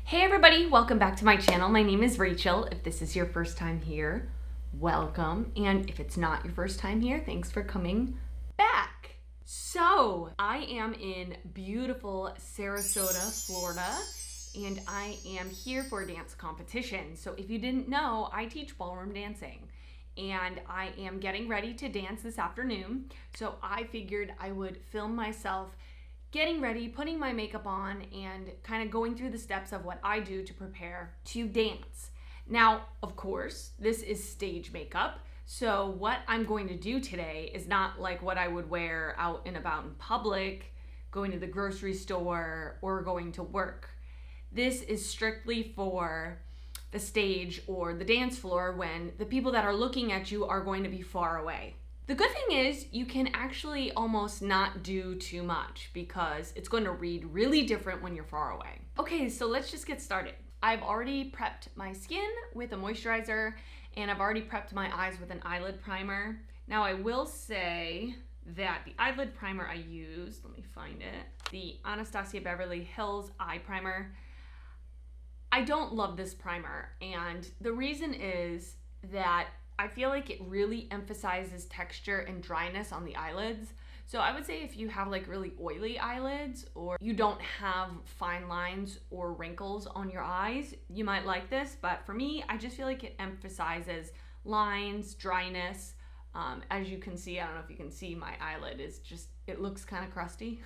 Hey everybody, welcome back to my channel. My name is Rachel. If this is your first time here, welcome. And if it's not your first time here, thanks for coming back. So, I am in beautiful Sarasota, Florida, and I am here for a dance competition. So if you didn't know, I teach ballroom dancing. And I am getting ready to dance this afternoon. So I figured I would film myself getting ready, putting my makeup on, and kind of going through the steps of what I do to prepare to dance. Now, of course, this is stage makeup, so what I'm going to do today is not like what I would wear out and about in public, going to the grocery store, or going to work. This is strictly for the stage or the dance floor when the people that are looking at you are going to be far away. The good thing is you can actually almost not do too much because it's going to read really different when you're far away. Okay, so let's just get started. I've already prepped my skin with a moisturizer and I've already prepped my eyes with an eyelid primer. Now I will say that the eyelid primer I used, let me find it, the Anastasia Beverly Hills eye primer. I don't love this primer, and the reason is that I feel like it really emphasizes texture and dryness on the eyelids. So I would say if you have like really oily eyelids or you don't have fine lines or wrinkles on your eyes, you might like this. But for me, I just feel like it emphasizes lines, dryness. As you can see, I don't know if you can see, my eyelid is just, it looks kind of crusty.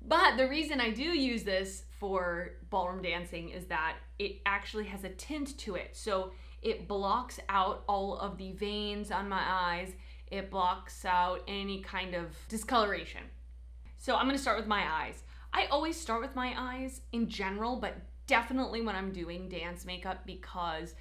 But the reason I do use this for ballroom dancing is that it actually has a tint to it. So it blocks out all of the veins on my eyes. It blocks out any kind of discoloration. So I'm gonna start with my eyes. I always start with my eyes in general, but definitely when I'm doing dance makeup because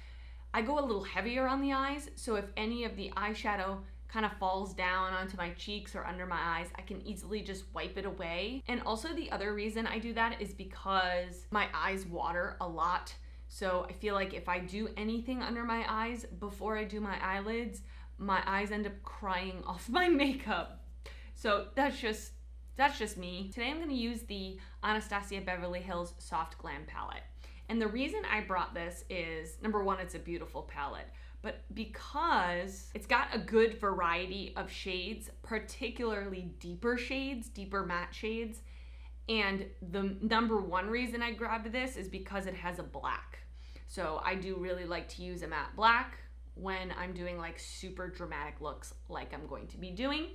I go a little heavier on the eyes. So if any of the eyeshadow kind of falls down onto my cheeks or under my eyes, I can easily just wipe it away. And also the other reason I do that is because my eyes water a lot. So I feel like if I do anything under my eyes before I do my eyelids, my eyes end up crying off my makeup. So that's just me. Today I'm gonna use the Anastasia Beverly Hills Soft Glam palette. And the reason I brought this is, number one, it's a beautiful palette, but because it's got a good variety of shades, particularly deeper shades, deeper matte shades. And the number one reason I grabbed this is because it has a black. So I do really like to use a matte black when I'm doing like super dramatic looks like I'm going to be doing.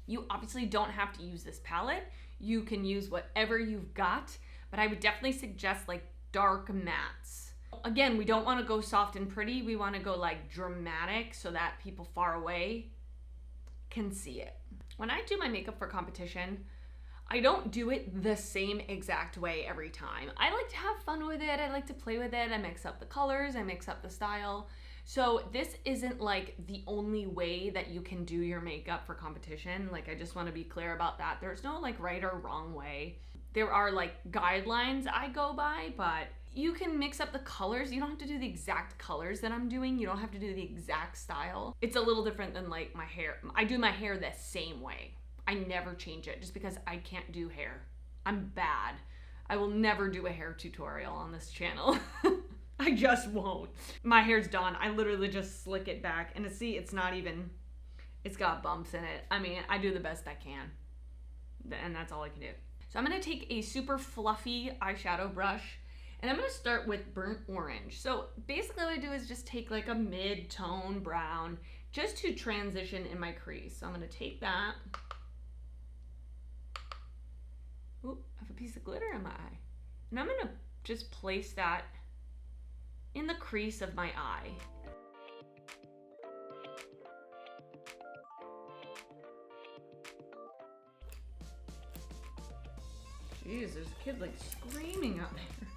You obviously don't have to use this palette. You can use whatever you've got, but I would definitely suggest like dark mattes. Again, we don't want to go soft and pretty. We want to go like dramatic so that people far away can see it. When I do my makeup for competition, I don't do it the same exact way every time. I like to have fun with it. I like to play with it. I mix up the colors. I mix up the style. So this isn't like the only way that you can do your makeup for competition. Like, I just want to be clear about that. There's no like right or wrong way. There are like guidelines I go by, but you can mix up the colors. You don't have to do the exact colors that I'm doing. You don't have to do the exact style. It's a little different than like my hair. I do my hair the same way. I never change it just because I can't do hair. I'm bad. I will never do a hair tutorial on this channel. I just won't. My hair's done. I literally just slick it back and see, it's not even, it's got bumps in it. I mean, I do the best I can and that's all I can do. So I'm gonna take a super fluffy eyeshadow brush and I'm gonna start with burnt orange. So basically what I do is just take like a mid-tone brown just to transition in my crease. So I'm gonna take that. Ooh, I have a piece of glitter in my eye. And I'm gonna just place that in the crease of my eye. Jeez, there's a kid like screaming out there.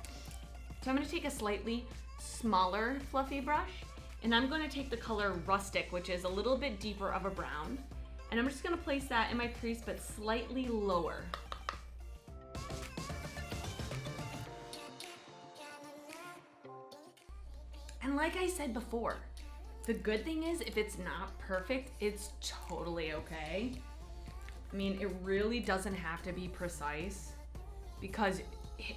So I'm gonna take a slightly smaller fluffy brush and I'm gonna take the color Rustic, which is a little bit deeper of a brown. And I'm just gonna place that in my crease, but slightly lower. And like I said before, the good thing is if it's not perfect, it's totally okay. I mean, it really doesn't have to be precise because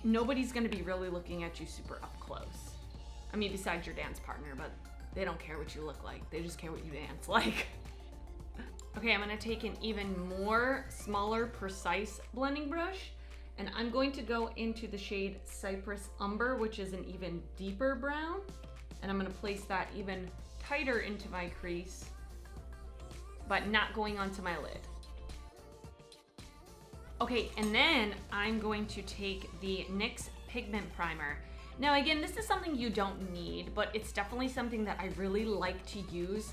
nobody's gonna be really looking at you super up close. I mean, besides your dance partner, but they don't care what you look like. They just care what you dance like. Okay, I'm gonna take an even more smaller, precise blending brush, and I'm going to go into the shade Cypress Umber, which is an even deeper brown. And I'm gonna place that even tighter into my crease, but not going onto my lid. Okay, and then I'm going to take the NYX Pigment Primer. Now again, this is something you don't need, but it's definitely something that I really like to use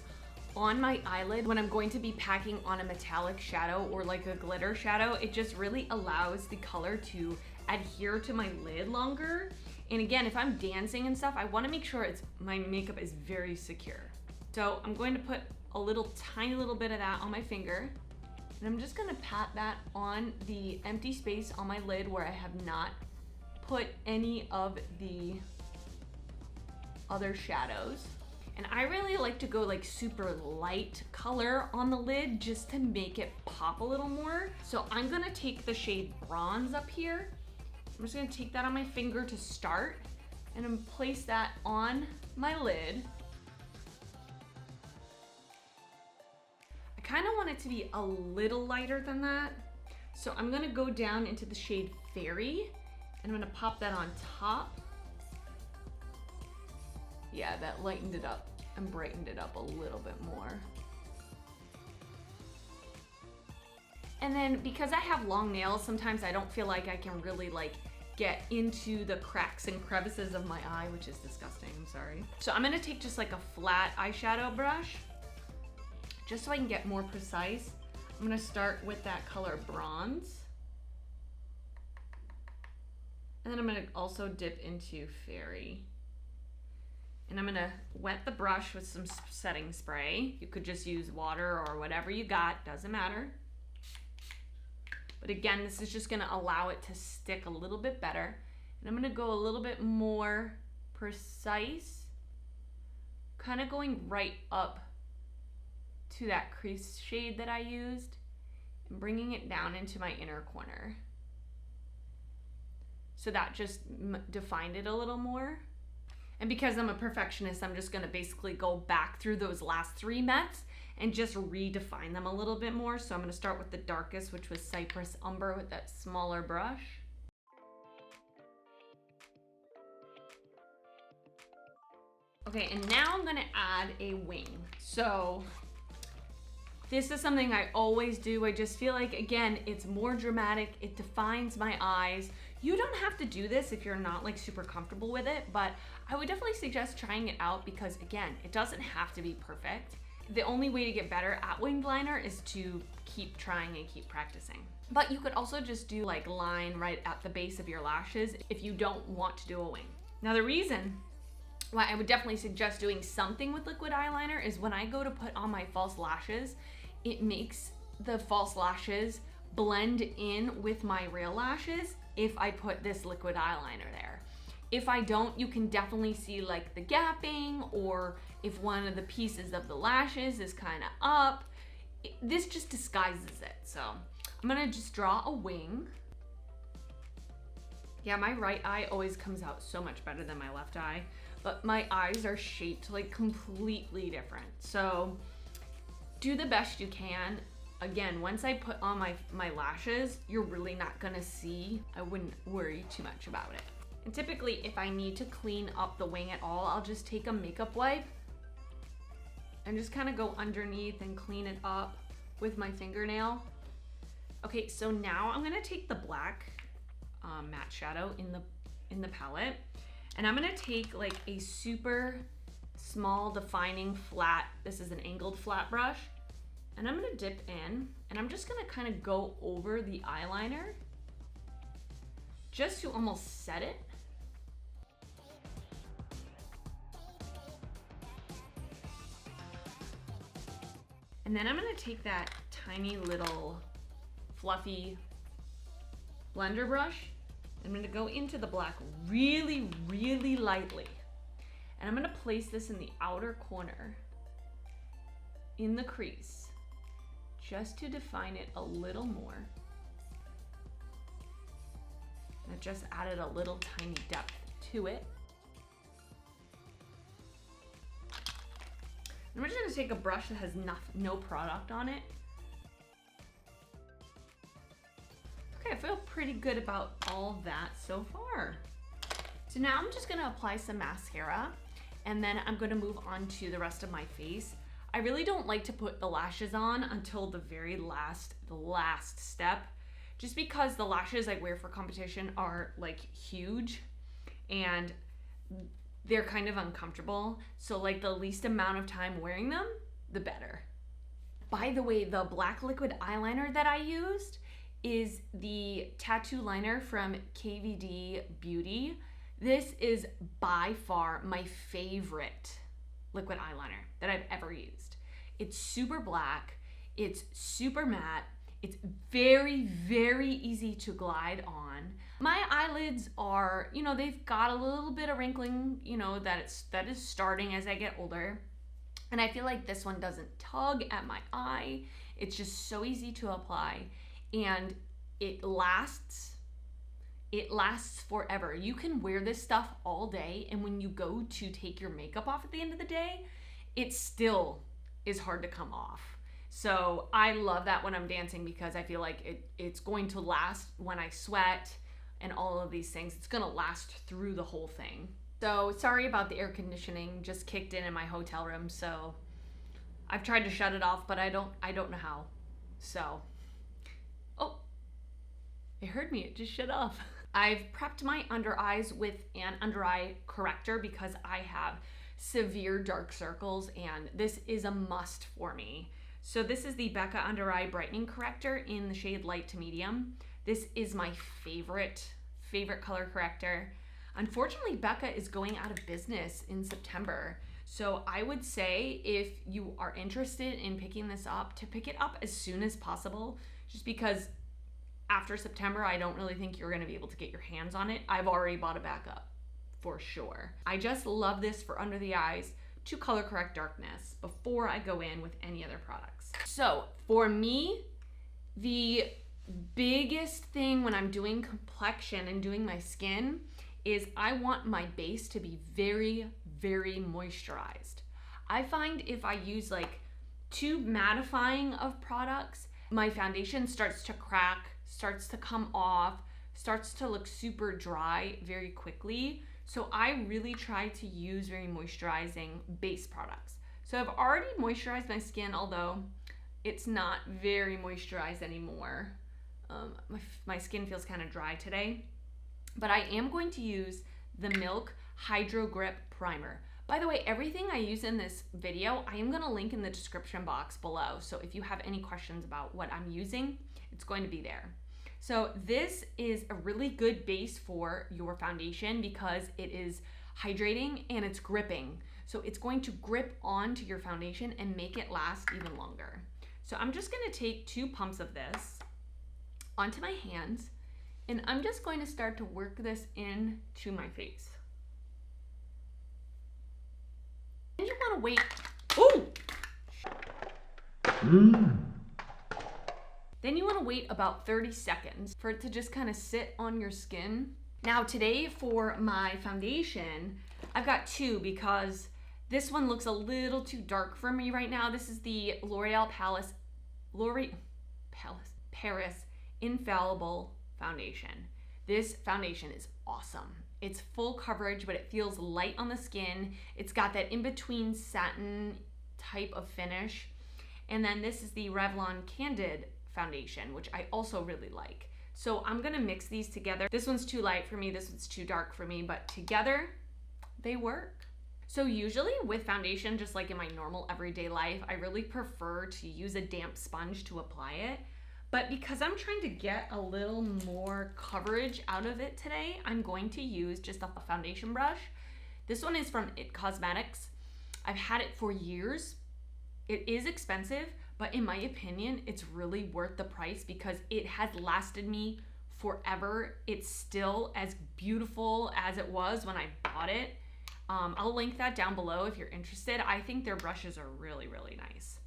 on my eyelid when I'm going to be packing on a metallic shadow or like a glitter shadow. It just really allows the color to adhere to my lid longer. And again, if I'm dancing and stuff, I wanna make sure my makeup is very secure. So I'm going to put a little tiny little bit of that on my finger. And I'm just gonna pat that on the empty space on my lid where I have not put any of the other shadows. And I really like to go like super light color on the lid just to make it pop a little more. So I'm gonna take the shade Bronze up here. I'm just gonna take that on my finger to start and then place that on my lid. I kind of want it to be a little lighter than that. So I'm gonna go down into the shade Fairy and I'm gonna pop that on top. Yeah, that lightened it up and brightened it up a little bit more. And then because I have long nails, sometimes I don't feel like I can really like get into the cracks and crevices of my eye, which is disgusting, I'm sorry. So I'm gonna take just like a flat eyeshadow brush, just so I can get more precise. I'm gonna start with that color Bronze. And then I'm gonna also dip into Fairy. And I'm gonna wet the brush with some setting spray. You could just use water or whatever you got, doesn't matter. But again, this is just gonna allow it to stick a little bit better. And I'm gonna go a little bit more precise, kind of going right up to that crease shade that I used and bringing it down into my inner corner. So that just defined it a little more. And because I'm a perfectionist, I'm just gonna basically go back through those last 3 mets and just redefine them a little bit more. So I'm gonna start with the darkest, which was Cypress Umber with that smaller brush. Okay, and now I'm gonna add a wing. So this is something I always do. I just feel like, again, it's more dramatic. It defines my eyes. You don't have to do this if you're not like super comfortable with it, but I would definitely suggest trying it out because again, it doesn't have to be perfect. The only way to get better at winged liner is to keep trying and keep practicing. But you could also just do like line right at the base of your lashes if you don't want to do a wing. Now the reason why I would definitely suggest doing something with liquid eyeliner is when I go to put on my false lashes, it makes the false lashes blend in with my real lashes if I put this liquid eyeliner there. If I don't, you can definitely see like the gapping, or if one of the pieces of the lashes is kind of up, this just disguises it. So I'm gonna just draw a wing. Yeah, my right eye always comes out so much better than my left eye, but my eyes are shaped like completely different. So do the best you can. Again, once I put on my lashes, you're really not gonna see. I wouldn't worry too much about it. And typically, if I need to clean up the wing at all, I'll just take a makeup wipe and just kind of go underneath and clean it up with my fingernail. Okay, so now I'm gonna take the black matte shadow in the palette, and I'm gonna take like a super small defining flat, this is an angled flat brush, and I'm gonna dip in, and I'm just gonna kind of go over the eyeliner just to almost set it. And then I'm gonna take that tiny little fluffy blender brush. I'm gonna go into the black really, really lightly. And I'm gonna place this in the outer corner in the crease, just to define it a little more. It just added a little tiny depth to it. I'm just gonna take a brush that has no product on it. Okay, I feel pretty good about all that so far. So now I'm just gonna apply some mascara, and then I'm gonna move on to the rest of my face. I really don't like to put the lashes on until the very last step, just because the lashes I wear for competition are like huge and they're kind of uncomfortable. So like the least amount of time wearing them, the better. By the way, the black liquid eyeliner that I used is the tattoo liner from KVD Beauty. This is by far my favorite liquid eyeliner that I've ever used. It's super black, it's super matte, it's very, very easy to glide on. My eyelids are, you know, they've got a little bit of wrinkling, you know, that is starting as I get older. And I feel like this one doesn't tug at my eye. It's just so easy to apply, and it lasts forever. You can wear this stuff all day, and when you go to take your makeup off at the end of the day, it still is hard to come off. So I love that when I'm dancing, because I feel like it's going to last when I sweat and all of these things. It's gonna last through the whole thing. So sorry about the air conditioning, just kicked in my hotel room, so I've tried to shut it off, but I don't know how. So, oh, it heard me, it just shut off. I've prepped my under eyes with an under eye corrector because I have severe dark circles, and this is a must for me. So this is the Becca Under Eye Brightening Corrector in the shade light to medium. This is my favorite color corrector. Unfortunately, Becca is going out of business in September. So I would say if you are interested in picking this up, to pick it up as soon as possible, just because after September, I don't really think you're gonna be able to get your hands on it. I've already bought a backup for sure. I just love this for under the eyes to color correct darkness before I go in with any other products. So for me, the biggest thing when I'm doing complexion and doing my skin is I want my base to be very, very moisturized. I find if I use like too mattifying of products, my foundation starts to crack, starts to come off, starts to look super dry very quickly. So I really try to use very moisturizing base products. So I've already moisturized my skin, although it's not very moisturized anymore. My skin feels kind of dry today, but I am going to use the Milk Hydro Grip Primer. By the way, everything I use in this video, I am gonna link in the description box below. So if you have any questions about what I'm using, it's going to be there. So this is a really good base for your foundation because it is hydrating and it's gripping. So it's going to grip onto your foundation and make it last even longer. So I'm just gonna take 2 pumps of this onto my hands, and I'm just going to start to work this into my face. And you wanna wait, ooh! Then you wanna wait about 30 seconds for it to just kind of sit on your skin. Now today for my foundation, I've got 2 because this one looks a little too dark for me right now. This is the L'Oreal Paris Infallible Foundation. This foundation is awesome. It's full coverage, but it feels light on the skin. It's got that in-between satin type of finish. And then this is the Revlon Candid Foundation, which I also really like. So I'm gonna mix these together. This one's too light for me, this one's too dark for me, but together they work. So usually with foundation, just like in my normal everyday life, I really prefer to use a damp sponge to apply it. But because I'm trying to get a little more coverage out of it today, I'm going to use just a foundation brush. This one is from It Cosmetics. I've had it for years. It is expensive, but in my opinion, it's really worth the price because it has lasted me forever. It's still as beautiful as it was when I bought it. I'll link that down below if you're interested. I think their brushes are really, really nice.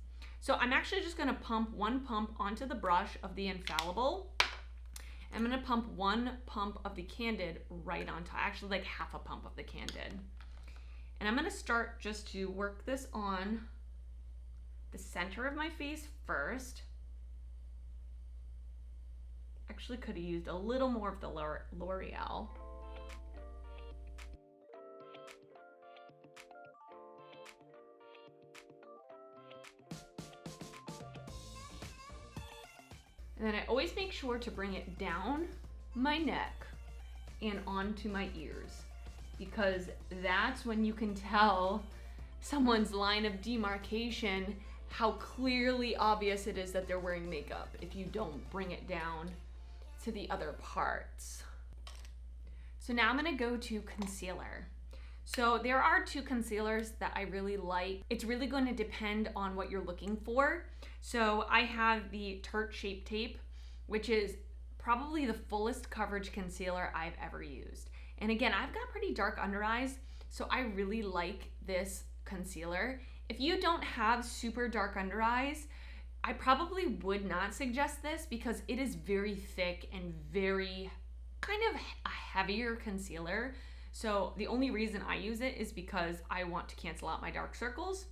So I'm actually just gonna pump 1 pump onto the brush of the Infallible, I'm gonna pump 1 pump of the Candid right on top, actually like half a pump of the Candid. And I'm gonna start just to work this on the center of my face first. Actually could have used a little more of the L'Oreal. And then I always make sure to bring it down my neck and onto my ears, because that's when you can tell someone's line of demarcation, how clearly obvious it is that they're wearing makeup if you don't bring it down to the other parts. So now I'm gonna go to concealer. So there are 2 concealers that I really like. It's really going to depend on what you're looking for. So I have the Tarte Shape Tape, which is probably the fullest coverage concealer I've ever used. And again, I've got pretty dark under eyes, so I really like this concealer. If you don't have super dark under eyes, I probably would not suggest this because it is very thick and very kind of a heavier concealer. So the only reason I use it is because I want to cancel out my dark circles.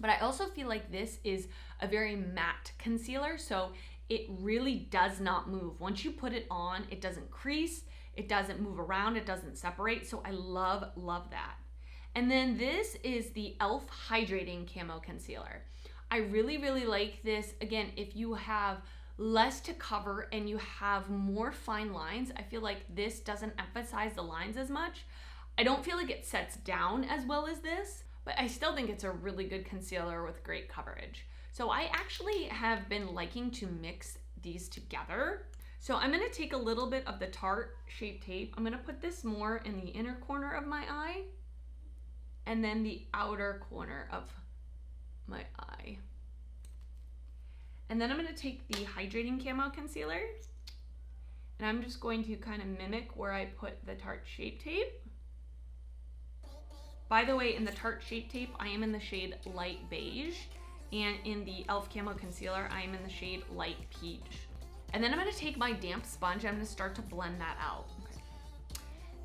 But I also feel like this is a very matte concealer, so it really does not move. Once you put it on, it doesn't crease, it doesn't move around, it doesn't separate. So I love that. And then this is the e.l.f. Hydrating Camo Concealer. I really like this. Again, if you have less to cover and you have more fine lines, I feel like this doesn't emphasize the lines as much. I don't feel like it sets down as well as this, but I still think it's a really good concealer with great coverage. So I actually have been liking to mix these together. So I'm gonna take a little bit of the Tarte Shape Tape. I'm gonna put this more in the inner corner of my eye and then the outer corner of my eye. And then I'm gonna take the Hydrating Camo Concealer and I'm just going to kind of mimic where I put the Tarte Shape Tape. By the way, in the Tarte Shape Tape, I am in the shade Light Beige, and in the e.l.f. Camo Concealer, I am in the shade Light Peach. And then I'm gonna take my damp sponge, I'm gonna start to blend that out. Okay.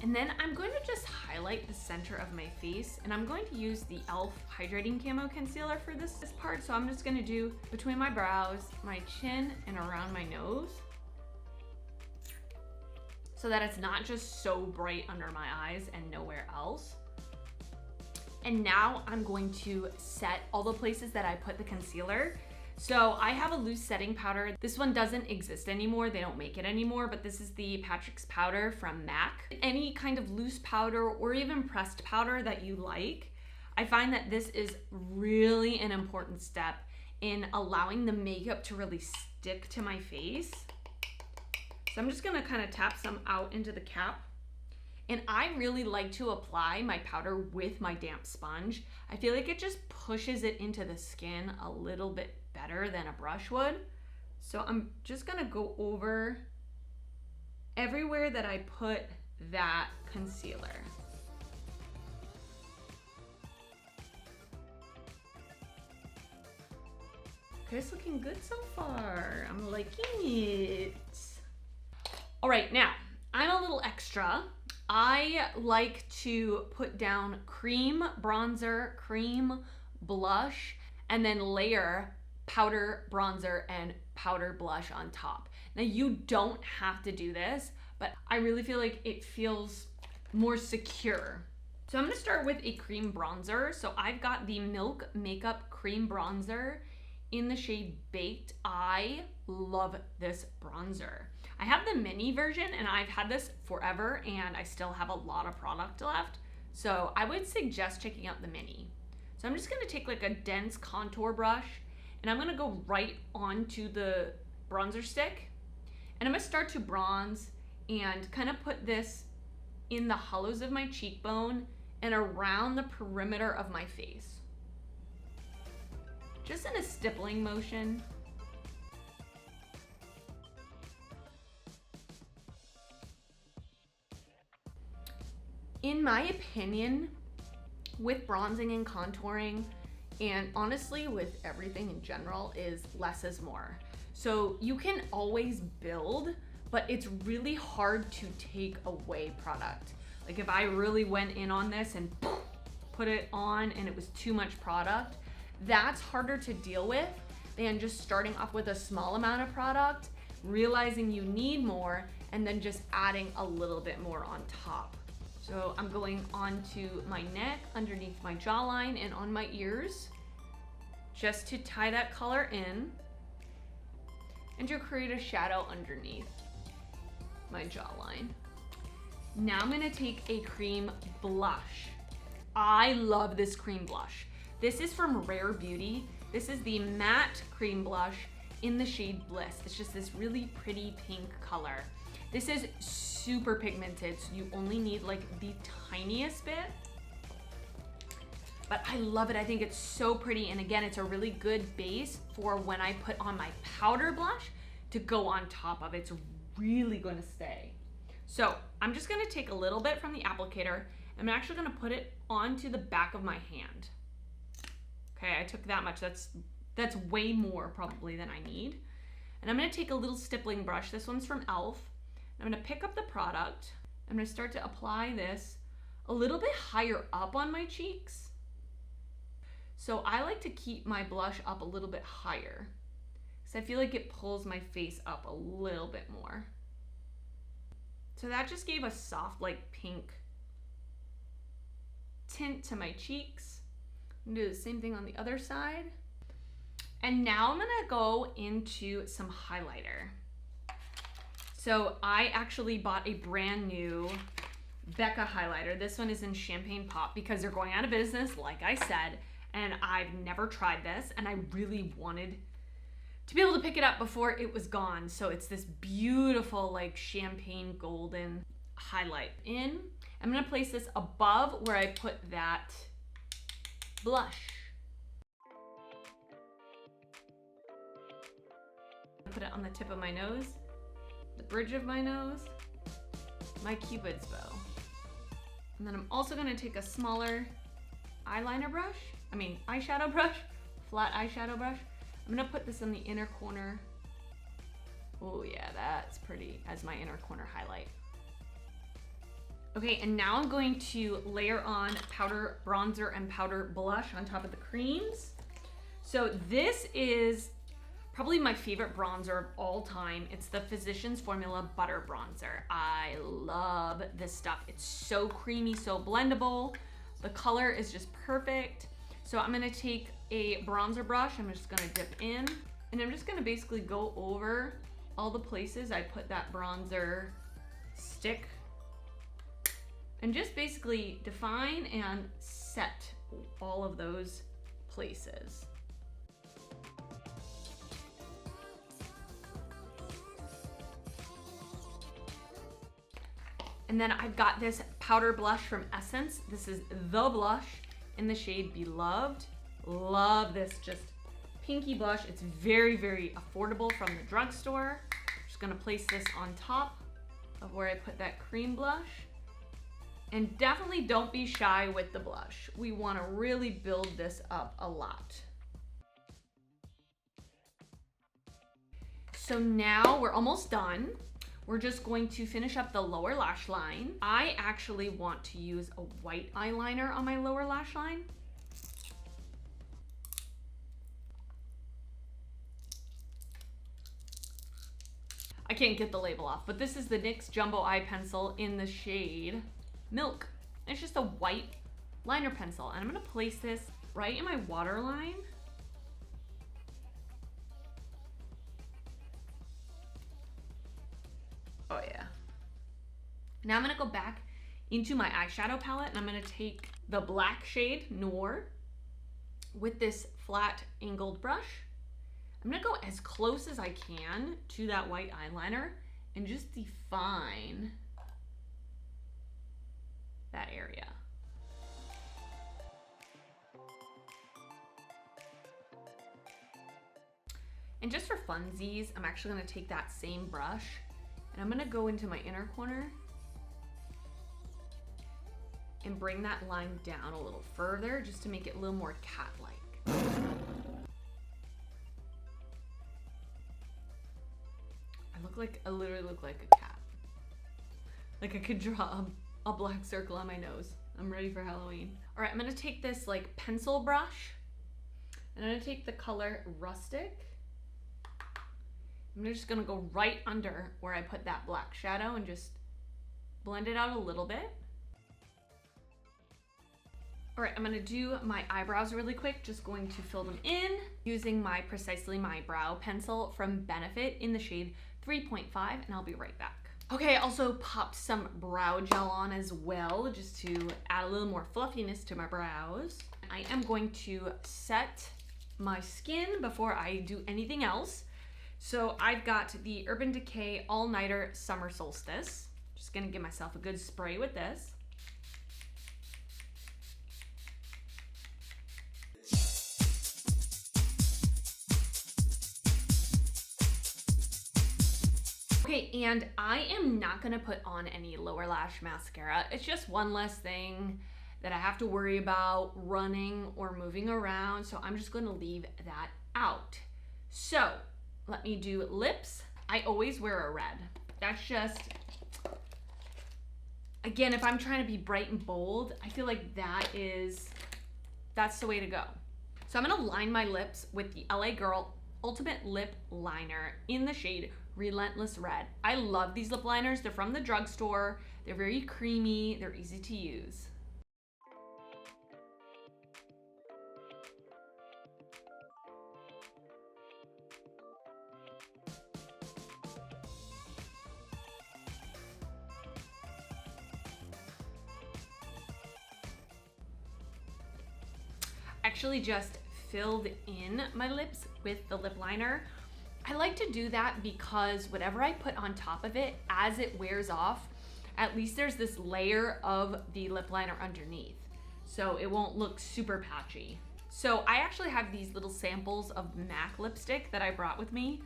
And then I'm going to just highlight the center of my face, and I'm going to use the e.l.f. Hydrating Camo Concealer for this part. So I'm just gonna do between my brows, my chin, and around my nose, so that it's not just so bright under my eyes and nowhere else. And now I'm going to set all the places that I put the concealer. So I have a loose setting powder. This one doesn't exist anymore. They don't make it anymore, but this is the Patrick's powder from MAC. Any kind of loose powder or even pressed powder that you like, I find that this is really an important step in allowing the makeup to really stick to my face. So I'm just gonna kind of tap some out into the cap. And I really like to apply my powder with my damp sponge. I feel like it just pushes it into the skin a little bit better than a brush would. So I'm just gonna go over everywhere that I put that concealer. Okay, it's looking good so far. I'm liking it. All right, now I'm a little extra. I like to put down cream bronzer, cream blush, and then layer powder bronzer and powder blush on top. Now you don't have to do this, but I really feel like it feels more secure. So I'm gonna start with a cream bronzer. So I've got the Milk Makeup Cream Bronzer in the shade Baked. I love this bronzer. I have the mini version and I've had this forever and I still have a lot of product left. So I would suggest checking out the mini. So I'm just gonna take like a dense contour brush and I'm gonna go right onto the bronzer stick. And I'm gonna start to bronze and kind of put this in the hollows of my cheekbone and around the perimeter of my face. Just in a stippling motion. In my opinion, with bronzing and contouring, and honestly with everything in general, is less is more. So you can always build, but it's really hard to take away product. Like if I really went in on this and put it on and it was too much product, that's harder to deal with than just starting off with a small amount of product, realizing you need more, and then just adding a little bit more on top. So I'm going onto my neck, underneath my jawline, and on my ears, just to tie that color in and to create a shadow underneath my jawline. Now I'm gonna take a cream blush. I love this cream blush. This is from Rare Beauty. This is the matte cream blush in the shade Bliss. It's just this really pretty pink color. This is super pigmented, so you only need like the tiniest bit. But I love it. I think it's so pretty. And again, it's a really good base for when I put on my powder blush to go on top of. It's really gonna stay. So I'm just gonna take a little bit from the applicator. I'm actually gonna put it onto the back of my hand. Okay, I took that much. That's way more probably than I need. And I'm gonna take a little stippling brush. This one's from e.l.f. I'm gonna pick up the product. I'm gonna start to apply this a little bit higher up on my cheeks. So I like to keep my blush up a little bit higher because I feel like it pulls my face up a little bit more. So that just gave a soft, like pink tint to my cheeks. I'm gonna do the same thing on the other side. And now I'm gonna go into some highlighter. So I actually bought a brand new Becca highlighter. This one is in Champagne Pop because they're going out of business, like I said, and I've never tried this, and I really wanted to be able to pick it up before it was gone. So it's this beautiful like champagne golden highlight in. I'm gonna place this above where I put that blush. Put it on the tip of my nose, the bridge of my nose, my Cupid's bow. And then I'm also gonna take a smaller eyeshadow brush, flat eyeshadow brush. I'm gonna put this in the inner corner. Oh yeah, that's pretty, as my inner corner highlight. Okay, and now I'm going to layer on powder bronzer and powder blush on top of the creams. So this is probably my favorite bronzer of all time. It's the Physicians Formula Butter Bronzer. I love this stuff. It's so creamy, so blendable. The color is just perfect. So I'm gonna take a bronzer brush. I'm just gonna dip in, and I'm just gonna basically go over all the places I put that bronzer stick, and just basically define and set all of those places. And then I've got this powder blush from Essence. This is the blush in the shade Beloved. Love this just pinky blush. It's very, very affordable from the drugstore. Just gonna place this on top of where I put that cream blush. And definitely don't be shy with the blush. We wanna really build this up a lot. So now we're almost done. We're just going to finish up the lower lash line. I actually want to use a white eyeliner on my lower lash line. I can't get the label off, but this is the NYX Jumbo Eye Pencil in the shade Milk. It's just a white liner pencil, and I'm gonna place this right in my waterline. Oh yeah. Now I'm gonna go back into my eyeshadow palette, and I'm gonna take the black shade Noir with this flat angled brush. I'm gonna go as close as I can to that white eyeliner and just define that area. And just for funsies, I'm actually gonna take that same brush and I'm gonna go into my inner corner and bring that line down a little further just to make it a little more cat-like. I look I literally look like a cat. Like I could draw a black circle on my nose. I'm ready for Halloween. All right, I'm gonna take this like pencil brush and I'm gonna take the color Rustic. I'm just gonna go right under where I put that black shadow and just blend it out a little bit. All right, I'm gonna do my eyebrows really quick, just going to fill them in using my Precisely My Brow pencil from Benefit in the shade 3.5, and I'll be right back. Okay, I also popped some brow gel on as well, just to add a little more fluffiness to my brows. I am going to set my skin before I do anything else. So I've got the Urban Decay All Nighter Summer Solstice. Just gonna give myself a good spray with this. Okay, and I am not gonna put on any lower lash mascara. It's just one less thing that I have to worry about running or moving around, so I'm just gonna leave that out. So, let me do lips. I always wear a red. That's just, again, if I'm trying to be bright and bold, I feel like that's the way to go. So I'm gonna line my lips with the LA Girl Ultimate Lip Liner in the shade Relentless Red. I love these lip liners. They're from the drugstore. They're very creamy. They're easy to use. Actually just filled in my lips with the lip liner. I like to do that because whatever I put on top of it, as it wears off, at least there's this layer of the lip liner underneath, so it won't look super patchy. So I actually have these little samples of MAC lipstick that I brought with me.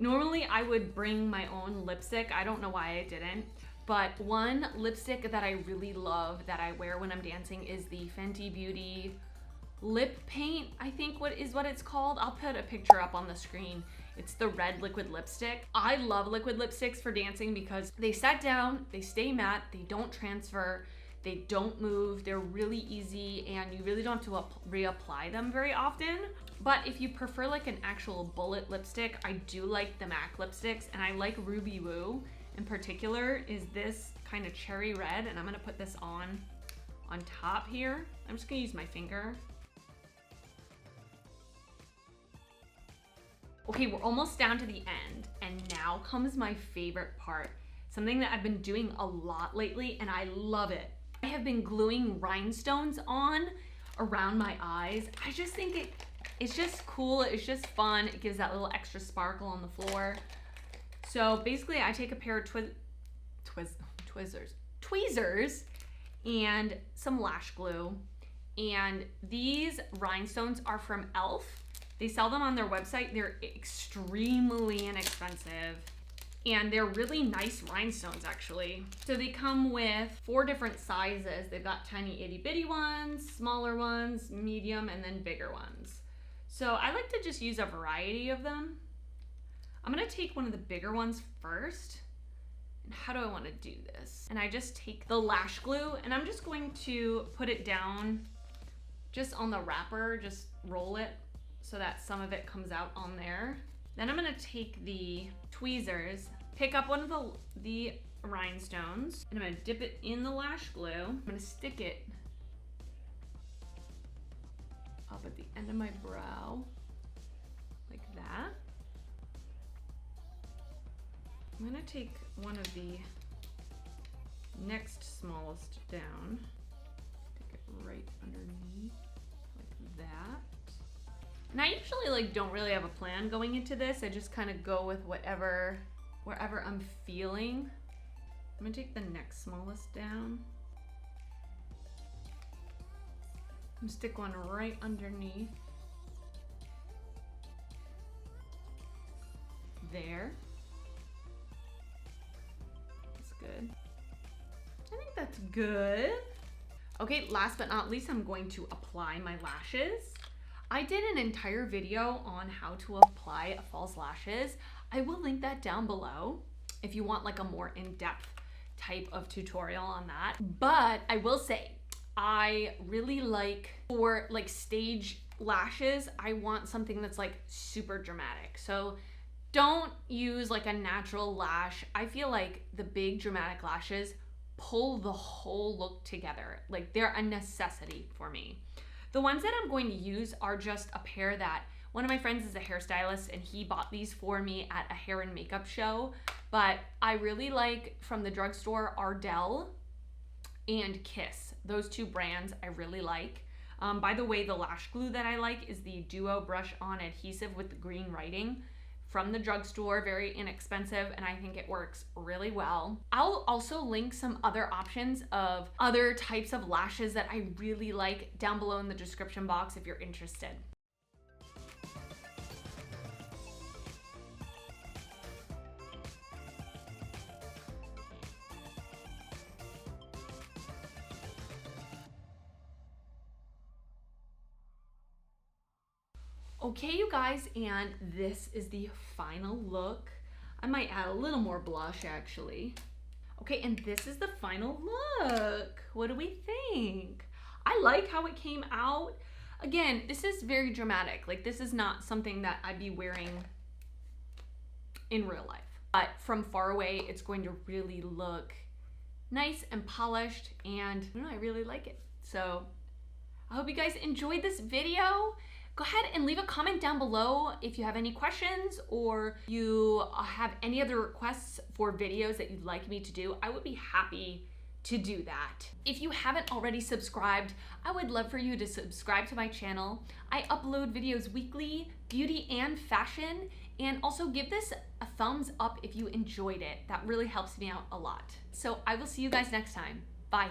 Normally I would bring my own lipstick. I don't know why I didn't, but one lipstick that I really love that I wear when I'm dancing is the Fenty Beauty Lip Paint, I think what it's called. I'll put a picture up on the screen. It's the red liquid lipstick. I love liquid lipsticks for dancing because they set down, they stay matte, they don't transfer, they don't move, they're really easy, and you really don't have to reapply them very often. But if you prefer like an actual bullet lipstick, I do like the MAC lipsticks, and I like Ruby Woo in particular is this kind of cherry red, and I'm gonna put this on top here. I'm just gonna use my finger. Okay, we're almost down to the end, and now comes my favorite part. Something that I've been doing a lot lately, and I love it. I have been gluing rhinestones on around my eyes. I just think it's just cool, it's just fun. It gives that little extra sparkle on the floor. So basically I take a pair of tweezers and some lash glue, and these rhinestones are from e.l.f. They sell them on their website. They're extremely inexpensive, and they're really nice rhinestones actually. So they come with 4 different sizes. They've got tiny itty bitty ones, smaller ones, medium, and then bigger ones. So I like to just use a variety of them. I'm gonna take one of the bigger ones first. And how do I wanna do this? And I just take the lash glue, and I'm just going to put it down just on the wrapper, just roll it so that some of it comes out on there. Then I'm gonna take the tweezers, pick up one of the rhinestones, and I'm gonna dip it in the lash glue. I'm gonna stick it up at the end of my brow, like that. I'm gonna take one of the next smallest down, stick it right underneath, like that. And I usually don't really have a plan going into this. I just kind of go with wherever I'm feeling. I'm gonna take the next smallest down and stick one right underneath there. That's good. I think that's good. Okay, last but not least, I'm going to apply my lashes. I did an entire video on how to apply false lashes. I will link that down below. if you want like a more in-depth type of tutorial on that. But I will say, I really like, for like stage lashes, I want something that's like super dramatic. So don't use like a natural lash. I feel like the big dramatic lashes pull the whole look together. Like they're a necessity for me. The ones that I'm going to use are just a pair that one of my friends is a hairstylist and he bought these for me at a hair and makeup show. But I really like, from the drugstore, Ardell and Kiss. Those two brands I really like. By the way, the lash glue that I like is the Duo Brush On Adhesive with the green writing from the drugstore. Very inexpensive, and I think it works really well. I'll also link some other options of other types of lashes that I really like down below in the description box if you're interested. Okay, you guys, and this is the final look. I might add a little more blush actually. Okay, and this is the final look. What do we think? I like how it came out. Again, this is very dramatic. Like, this is not something that I'd be wearing in real life. But from far away, it's going to really look nice and polished, and I don't know, I really like it. So I hope you guys enjoyed this video. Go ahead and leave a comment down below if you have any questions or you have any other requests for videos that you'd like me to do. I would be happy to do that. If you haven't already subscribed, I would love for you to subscribe to my channel. I upload videos weekly, beauty and fashion, and also give this a thumbs up if you enjoyed it. That really helps me out a lot. So I will see you guys next time. Bye.